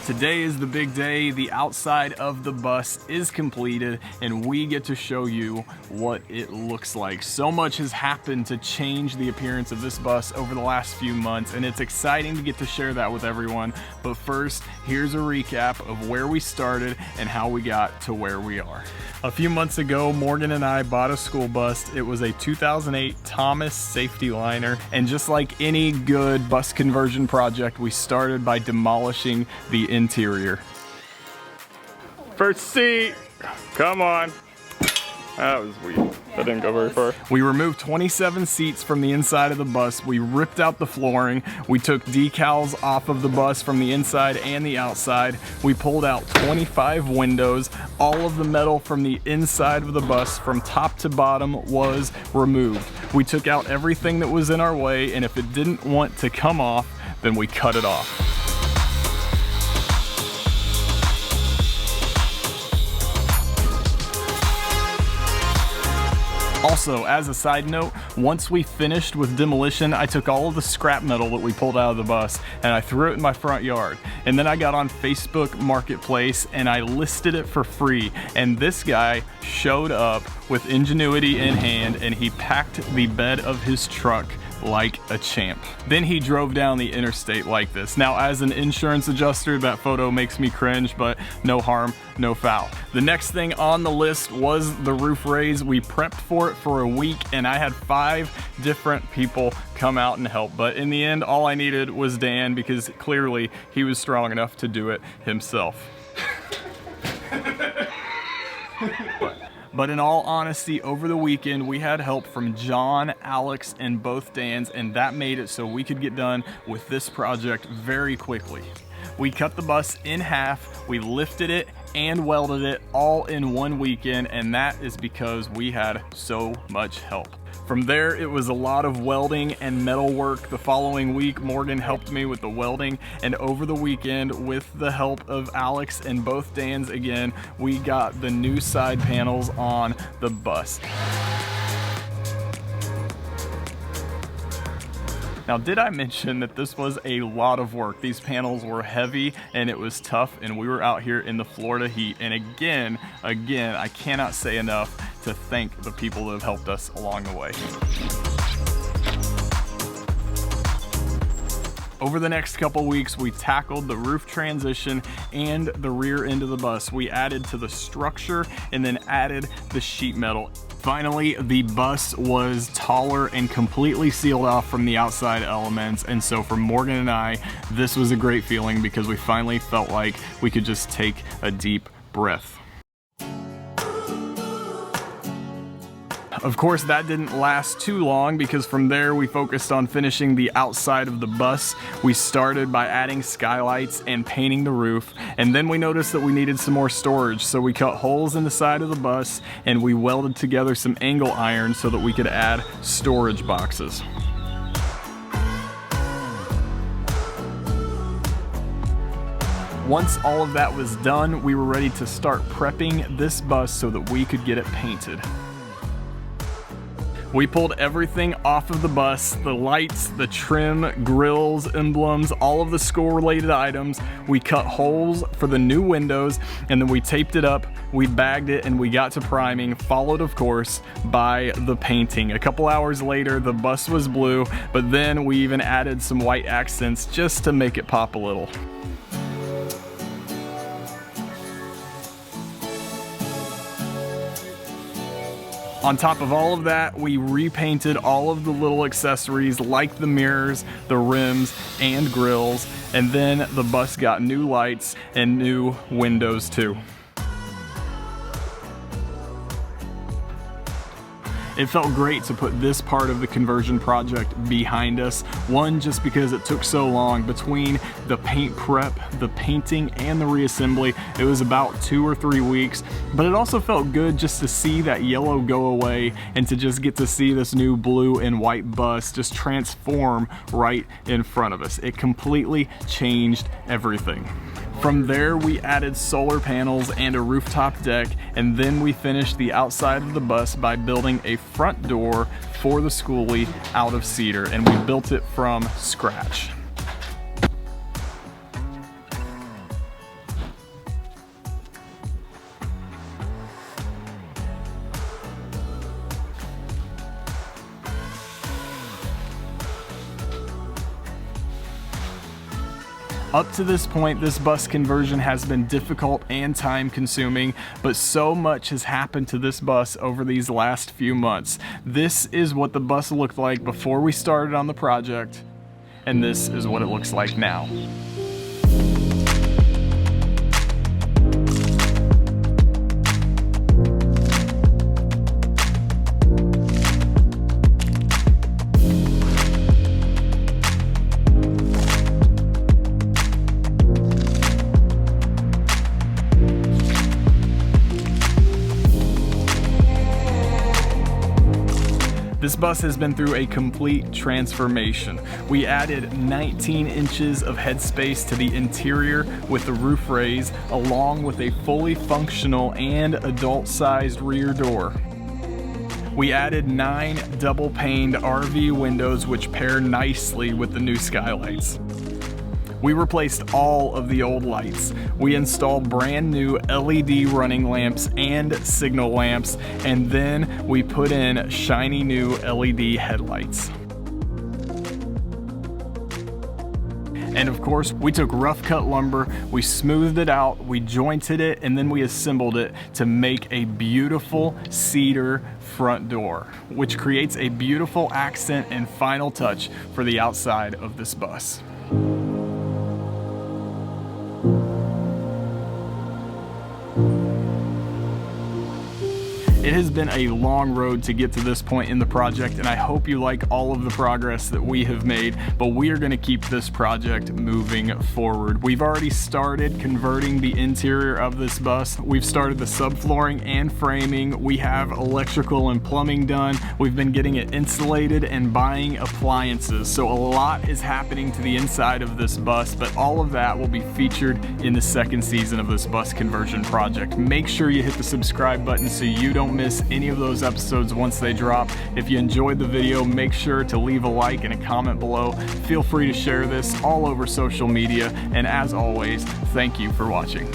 Today is the big day. The outside of the bus is completed and we get to show you what it looks like. So much has happened to change the appearance of this bus over the last few months, and it's exciting to get to share that with everyone. But first, here's a recap of where we started and how we got to where we are. A few months ago, Morgan and I bought a school bus. It was a 2008 Thomas safety liner, and just like any good bus conversion project, we started by demolishing the interior. First seat, come on. That was weak. That didn't go very far. We removed 27 seats from the inside of the bus. We ripped out the flooring. We took decals off of the bus from the inside and the outside. We pulled out 25 windows. All of the metal from the inside of the bus from top to bottom was removed. We took out everything that was in our way, and if it didn't want to come off, then we cut it off. Also, as a side note, once we finished with demolition, I took all of the scrap metal that we pulled out of the bus and I threw it in my front yard. And then I got on Facebook Marketplace and I listed it for free. And this guy showed up with ingenuity in hand and he packed the bed of his truck like a champ. Then he drove down the interstate like this. Now, as an insurance adjuster, that photo makes me cringe, but no harm, no foul. The next thing on the list was the roof raise. We prepped for it for a week and I had 5 different people come out and help. But in the end, all I needed was Dan, because clearly he was strong enough to do it himself. But in all honesty, over the weekend, we had help from John, Alex, and both Dans, and that made it so we could get done with this project very quickly. We cut the bus in half, we lifted it and welded it all in one weekend, and that is because we had so much help. From there, it was a lot of welding and metal work. The following week, Morgan helped me with the welding, and over the weekend, with the help of Alex and both Dans again, we got the new side panels on the bus. Now, did I mention that this was a lot of work? These panels were heavy and it was tough, and we were out here in the Florida heat. And again, I cannot say enough to thank the people that have helped us along the way. Over the next couple weeks, we tackled the roof transition and the rear end of the bus. We added to the structure and then added the sheet metal. Finally, the bus was taller and completely sealed off from the outside elements, and so for Morgan and I, this was a great feeling because we finally felt like we could just take a deep breath. Of course, that didn't last too long, because from there we focused on finishing the outside of the bus. We started by adding skylights and painting the roof, and then we noticed that we needed some more storage, so we cut holes in the side of the bus and we welded together some angle iron so that we could add storage boxes. Once all of that was done, we were ready to start prepping this bus so that we could get it painted. We pulled everything off of the bus, the lights, the trim, grills, emblems, all of the school-related items. We cut holes for the new windows, and then we taped it up, we bagged it, and we got to priming, followed, of course, by the painting. A couple hours later, the bus was blue, but then we even added some white accents just to make it pop a little. On top of all of that, we repainted all of the little accessories like the mirrors, the rims, and grills, and then the bus got new lights and new windows too. It felt great to put this part of the conversion project behind us. One, just because it took so long between the paint prep, the painting, and the reassembly. It was about 2 or 3 weeks, but it also felt good just to see that yellow go away and to just get to see this new blue and white bus just transform right in front of us. It completely changed everything. From there, we added solar panels and a rooftop deck, and then we finished the outside of the bus by building a front door for the Skoolie out of Cedar, and we built it from scratch. Up to this point, this bus conversion has been difficult and time consuming, but so much has happened to this bus over these last few months. This is what the bus looked like before we started on the project, and this is what it looks like now. This bus has been through a complete transformation. We added 19 inches of headspace to the interior with the roof raise, along with a fully functional and adult-sized rear door. We added 9 double-paned RV windows which pair nicely with the new skylights. We replaced all of the old lights. We installed brand new LED running lamps and signal lamps, and then we put in shiny new LED headlights. And of course, we took rough cut lumber, we smoothed it out, we jointed it, and then we assembled it to make a beautiful cedar front door, which creates a beautiful accent and final touch for the outside of this bus. It has been a long road to get to this point in the project, and I hope you like all of the progress that we have made, but we are going to keep this project moving forward. We've already started converting the interior of this bus. We've started the subflooring and framing. We have electrical and plumbing done. We've been getting it insulated and buying appliances. So a lot is happening to the inside of this bus, but all of that will be featured in the second season of this bus conversion project. Make sure you hit the subscribe button so you don't miss any of those episodes once they drop. If you enjoyed the video, make sure to leave a like and a comment below. Feel free to share this all over social media, and as always, thank you for watching.